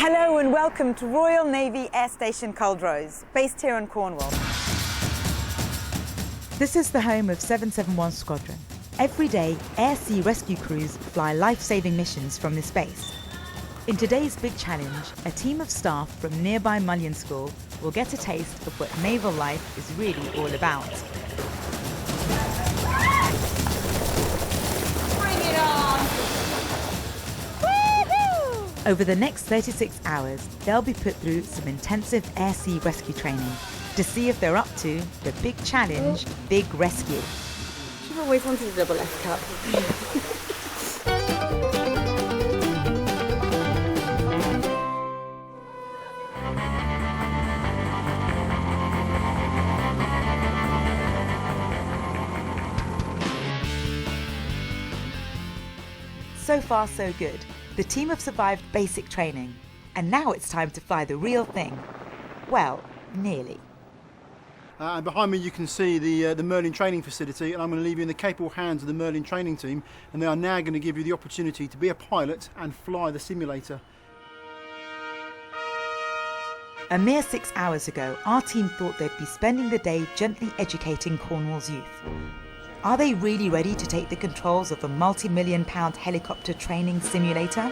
Hello and welcome to Royal Navy Air Station Culdrose, based here in Cornwall. This is the home of 771 Squadron. Every day, air-sea rescue crews fly life-saving missions from this base. In today's big challenge, a team of staff from nearby Mullion School will get a taste of what naval life is really all about. Bring it on! Woohoo! Over the next 36 hours, they'll be put through some intensive air-sea rescue training to see if they're up to the big challenge, Big Rescue. I've always wanted a double F cup. So far, so good. The team have survived basic training, and now it's time to fly the real thing. Well, nearly. And behind me you can see the Merlin training facility, and I'm going to leave you in the capable hands of the Merlin training team, and they are now going to give you the opportunity to be a pilot and fly the simulator. A mere 6 hours ago, our team thought they'd be spending the day gently educating Cornwall's youth. Are they really ready to take the controls of a multi-million-pound helicopter training simulator?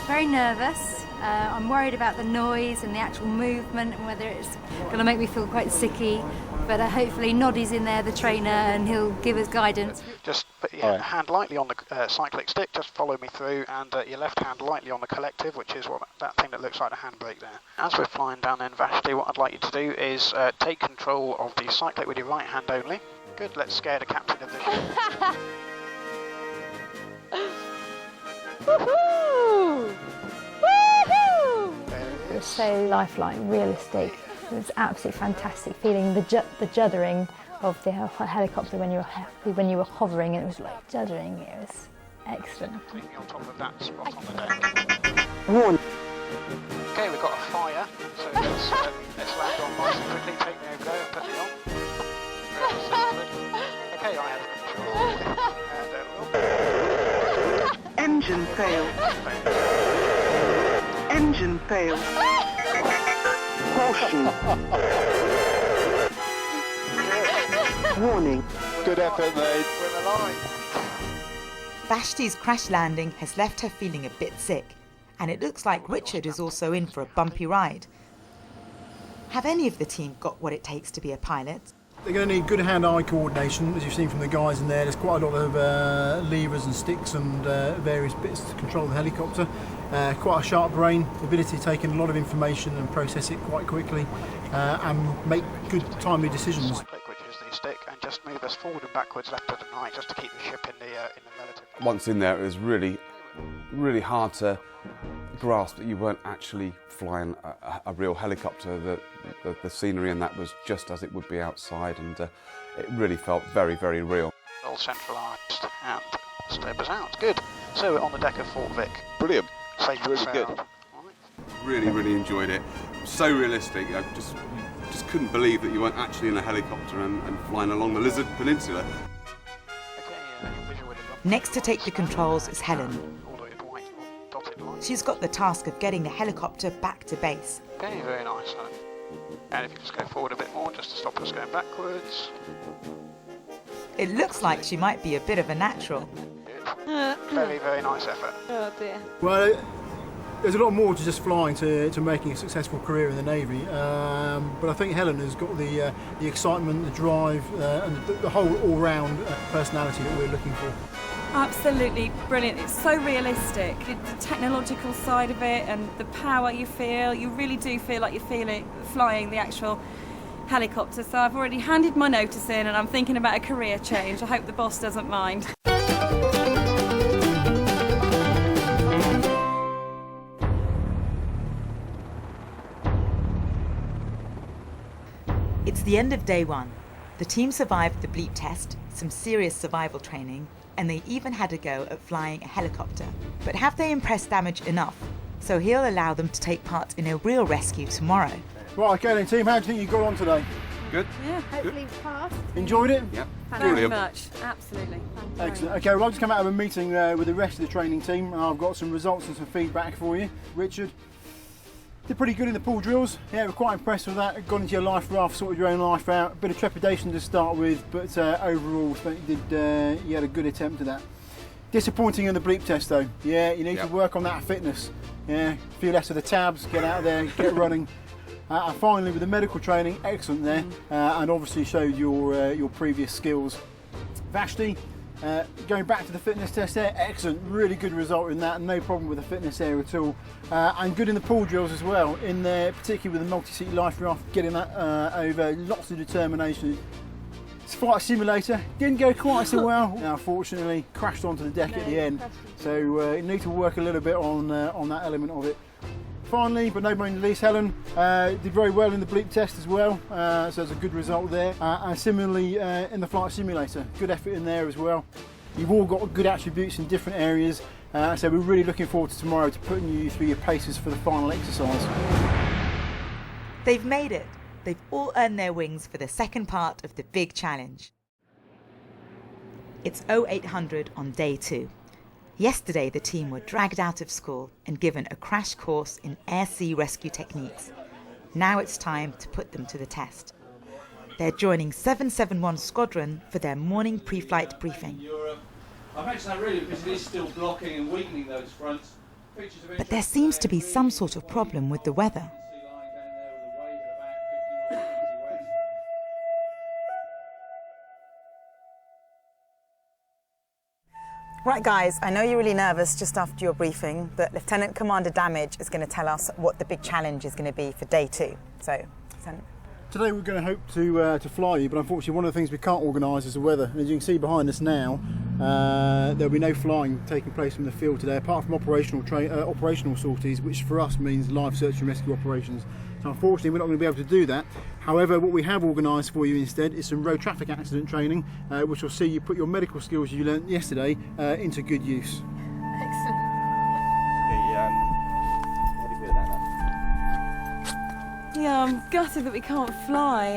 Very nervous. I'm worried about the noise and the actual movement and whether it's going to make me feel quite sicky. But hopefully Noddy's in there, the trainer, and he'll give us guidance. Just put your hand lightly on the cyclic stick, just follow me through, and your left hand lightly on the collective, which is that thing that looks like a handbrake there. As we're flying down in Vashti, what I'd like you to do is take control of the cyclic with your right hand only. Good, let's scare the captain of the ship. Woohoo! Woohoo! There it is. So lifelike, realistic. It was absolutely fantastic feeling the juddering of the helicopter when you were hovering. It was like juddering. It was excellent. Completely on top of that spot on the deck. One. Okay, we've got a fire, so let's land on nice and quickly. Take me over there and put me on. Okay, I have control. Engine fail. Engine fail. Caution. Warning. Good effort, mate. We're alive. Vashti's crash landing has left her feeling a bit sick, and it looks like Richard is also in for a bumpy ride. Have any of the team got what it takes to be a pilot? They're going to need good hand-eye coordination, as you've seen from the guys in there. There's quite a lot of levers and sticks and various bits to control the helicopter. Quite a sharp brain, ability to take in a lot of information and process it quite quickly and make good, timely decisions. Cyclic, which is the stick, and just move us forward and backwards, left and right, just to keep the ship in the relative. Once in there, it was really hard to grasp that you weren't actually flying a real helicopter. The scenery in that was just as it would be outside, and it really felt very, very real. All centralised and stabilised out. Good. So we're on the deck of Fort Vic. Brilliant. Safe and Really good. sound. Really enjoyed it. So realistic. I just couldn't believe that you weren't actually in a helicopter and flying along the Lizard Peninsula. Okay, visual with it. Next to take the controls is Helen. All the way to white dotted lines. She's got the task of getting the helicopter back to base. Okay, very nice. And if you just go forward a bit more, just to stop us going backwards. It looks like she might be a bit of a natural. Good. Very nice effort. Oh dear. Well, there's a lot more to just flying to making a successful career in the Navy, but I think Helen has got the excitement, the drive, and the whole all-round personality that we're looking for. Absolutely brilliant. It's so realistic. The technological side of it and the power you feel, you really do feel like you're flying the actual helicopter. So I've already handed my notice in and I'm thinking about a career change. I hope the boss doesn't mind. It's the end of day one. The team survived the bleep test, some serious survival training, and they even had a go at flying a helicopter. But have they impressed Damage enough? So he'll allow them to take part in a real rescue tomorrow. Right, okay then team, how do you think you got on today? Good. Yeah, hopefully fast. Enjoyed it? Yep. Very much, absolutely. Excellent. Okay, well, I've just come out of a meeting with the rest of the training team. I've got some results and some feedback for you. Richard, did pretty good in the pool drills. Yeah, we're quite impressed with that. Got into your life raft, sorted your own life out. A bit of trepidation to start with, but overall, you had a good attempt at that. Disappointing in the bleep test though. Yeah, you need to work on that fitness. Yeah, a few less of the tabs, get out there, get running. And finally, with the medical training, excellent there, and obviously showed your previous skills. Vashti, going back to the fitness test there, excellent, really good result in that, no problem with the fitness there at all. And good in the pool drills as well, in there, particularly with the multi-seat life raft, getting that over, lots of determination. Flight simulator didn't go quite so well. Unfortunately, crashed onto the deck at the end, so you need to work a little bit on that element of it. Finally, but no means least, Helen did very well in the bleep test as well, so it's a good result there. And similarly in the flight simulator, good effort in there as well. You've all got good attributes in different areas, so we're really looking forward to tomorrow to putting you through your paces for the final exercise. They've made it. They've all earned their wings for the second part of the big challenge. It's 0800 on day 2. Yesterday, the team were dragged out of school and given a crash course in air-sea rescue techniques. Now it's time to put them to the test. They're joining 771 Squadron for their morning pre-flight briefing. I mentioned that really because it is still blocking and weakening those fronts. But there seems to be some sort of problem with the weather. Right guys, I know you're really nervous just after your briefing, but Lieutenant Commander Damage is going to tell us what the big challenge is going to be for day 2. So, Lieutenant. Today we're going to hope to fly you, but unfortunately one of the things we can't organise is the weather. As you can see behind us now, there'll be no flying taking place from the field today, apart from operational sorties, which for us means live search and rescue operations. So unfortunately we're not going to be able to do that. However, what we have organised for you instead is some road traffic accident training, which will see you put your medical skills you learnt yesterday into good use. Excellent. How do you feel about that? Yeah, I'm gutted that we can't fly.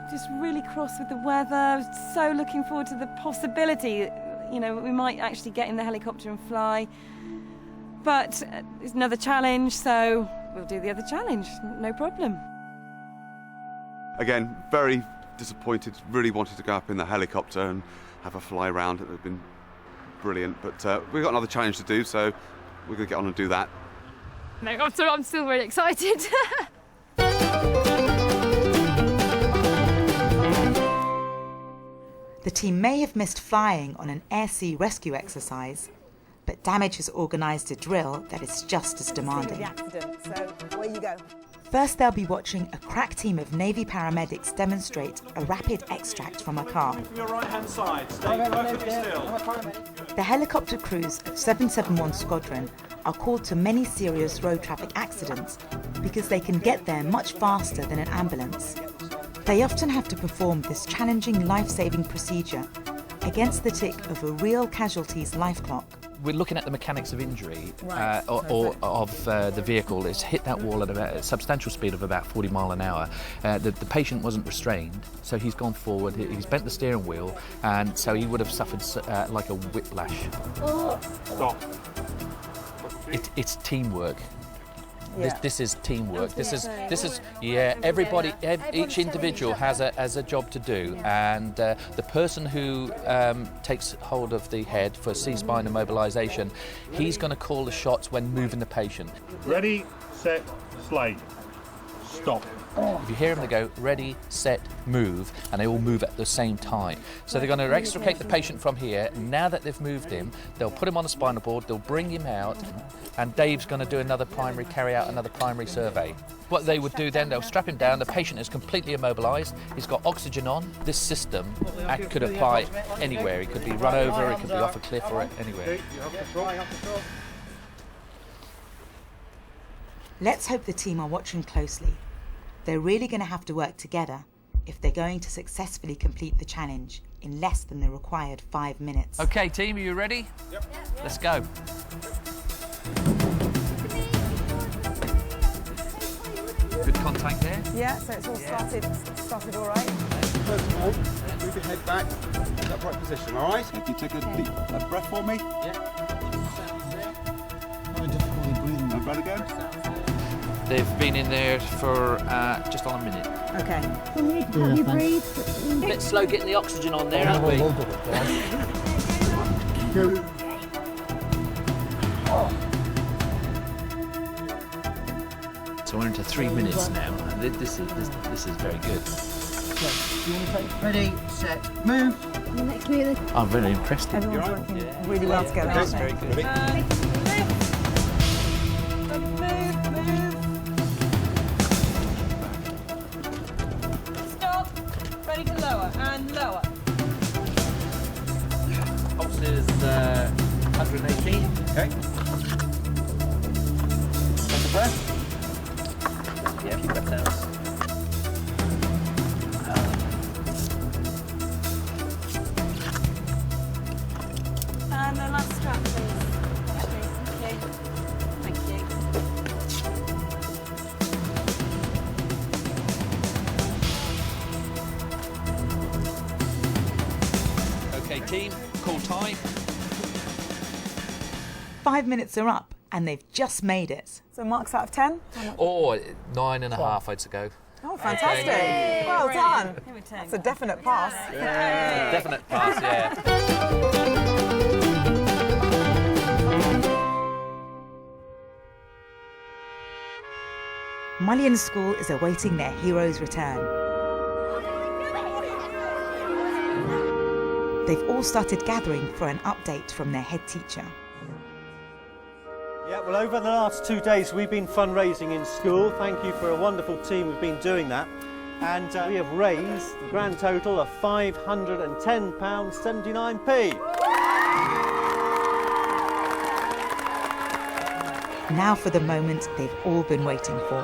Just really cross with the weather. I was so looking forward to the possibility, you know, we might actually get in the helicopter and fly. But it's another challenge, so we'll do the other challenge, no problem. Again, very disappointed, really wanted to go up in the helicopter and have a fly around. It would have been brilliant, but we've got another challenge to do, so we're going to get on and do that. No, I'm still really excited. The team may have missed flying on an air-sea rescue exercise, but Damage has organised a drill that is just as demanding. The accident, so away you go. First, they'll be watching a crack team of Navy paramedics demonstrate a rapid extract from a car. From your right-hand side, stay perfectly still. The helicopter crews of 771 Squadron are called to many serious road traffic accidents because they can get there much faster than an ambulance. They often have to perform this challenging life-saving procedure against the tick of a real casualty's life clock. We're looking at the mechanics of injury of the vehicle. It's hit that wall at a substantial speed of about 40 miles an hour. The patient wasn't restrained, so he's gone forward, he's bent the steering wheel, and so he would have suffered like a whiplash. Oh. Stop. It's teamwork. Yeah. This is teamwork. This is everybody, each individual has a job to do, and the person who takes hold of the head for C-spine immobilisation, he's going to call the shots when moving the patient. Ready, set, slide. Stop. If you hear them, they go ready, set, move, and they all move at the same time. So they're going to extricate the patient from here. Now that they've moved him, they'll put him on a spinal board, they'll bring him out, and Dave's going to carry out another primary survey. What they would do then, they'll strap him down, the patient is completely immobilised, he's got oxygen on. This system could apply anywhere. He could be run over, it could be off a cliff or anywhere. Let's hope the team are watching closely. They're really going to have to work together if they're going to successfully complete the challenge in less than the required 5 minutes. Okay, team, are you ready? Yep. Let's go. Good contact there. Yeah, so it's all started all right. First of all, we've move your head back. Upright position, all right? If you take a deep breath for me. Yeah. Having difficulty breathing. And breath again. They've been in there for just on a minute. Okay. Help you breathe. A bit slow getting the oxygen on there, aren't we? So we're into 3 minutes now, and this is very good. Ready, set, move. Next move. I'm really impressed. Everyone's working really well together, aren't they? Very good. Stop. Ready to lower and lower. Pulse is 118. Okay. Take a breath. Yeah, keep that down. And the last strap, please. Thank you. Okay, team, call time. 5 minutes are up and they've just made it. So marks out of 10? Or 9.5, I'd go. Oh, fantastic. Well done. That's a definite pass. Definite pass, yeah. Mullion School is awaiting their hero's return. They've all started gathering for an update from their head teacher. Yeah, well, over the last 2 days we've been fundraising in school. Thank you for a wonderful team who've been doing that. And we have raised the grand total of £510.79p. Now for the moment they've all been waiting for.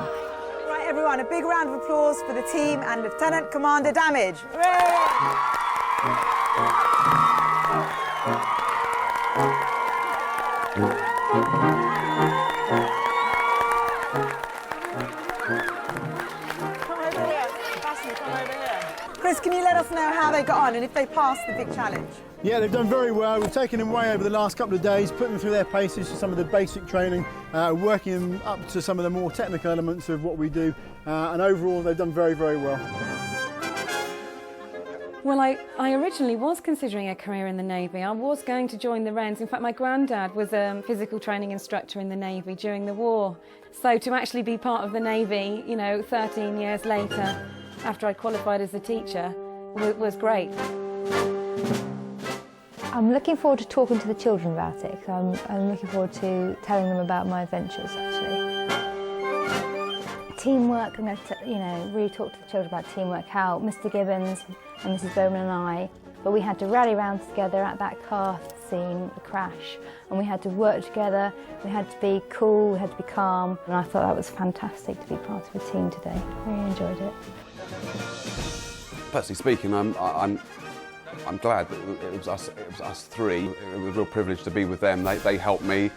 Right, everyone, a big round of applause for the team and Lieutenant Commander Damage. Hooray! Chris, can you let us know how they got on and if they passed the big challenge? Yeah, they've done very well. We've taken them way over the last couple of days, putting them through their paces for some of the basic training, working them up to some of the more technical elements of what we do, and overall they've done very, very well. Well, I originally was considering a career in the Navy. I was going to join the Wrens. In fact, my granddad was a physical training instructor in the Navy during the war. So to actually be part of the Navy, you know, 13 years later, after I qualified as a teacher, was great. I'm looking forward to talking to the children about it. I'm looking forward to telling them about my adventures, actually. Teamwork, I'm going to really talk to the children about teamwork, how Mr Gibbons and Mrs Bowman and I, but we had to rally around together at that car scene, the crash, and we had to work together, we had to be cool, we had to be calm, and I thought that was fantastic to be part of a team today. Really enjoyed it. Personally speaking, I'm glad that it was us three. It was a real privilege to be with them. They helped me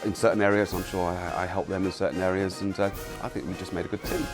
in certain areas. I'm sure I helped them in certain areas, and I think we just made a good team.